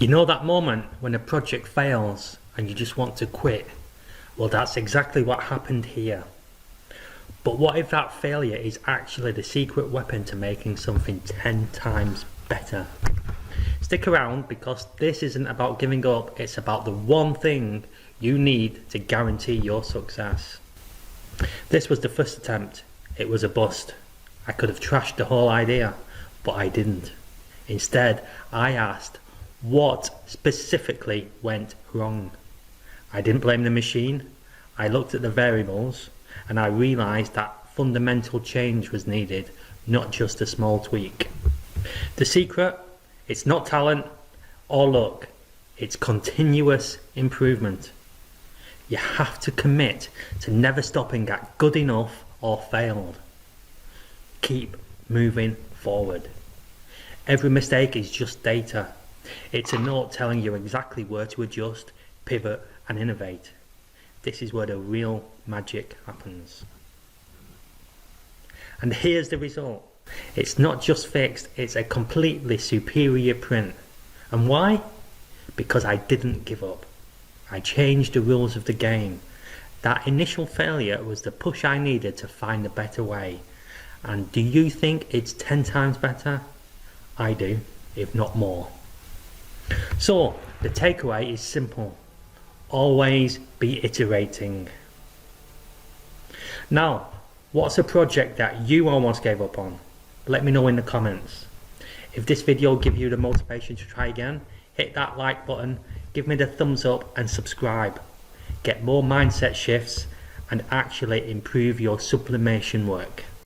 You know that moment when a project fails and you just want to quit? Well, that's exactly what happened here. But what if that failure is actually the secret weapon to making something 10 times better? Stick around, because this isn't about giving up, it's about the one thing you need to guarantee your success. This was the first attempt. It was a bust. I could have trashed the whole idea, but I didn't. Instead, I asked, what specifically went wrong? I didn't blame the machine. I looked at the variables and I realised that fundamental change was needed, not just a small tweak. The secret, it's not talent or luck, it's continuous improvement. You have to commit to never stopping at good enough or failed. Keep moving forward. Every mistake is just data. It's a note telling you exactly where to adjust, pivot and innovate. This is where the real magic happens. And here's the result. It's not just fixed, it's a completely superior print. And why? Because I didn't give up. I changed the rules of the game. That initial failure was the push I needed to find a better way. And do you think it's 10 times better? I do, if not more. So, the takeaway is simple. Always be iterating. Now, what's a project that you almost gave up on? Let me know in the comments. If this video gave you the motivation to try again, hit that like button, give me the thumbs up and subscribe. Get more mindset shifts and actually improve your sublimation work.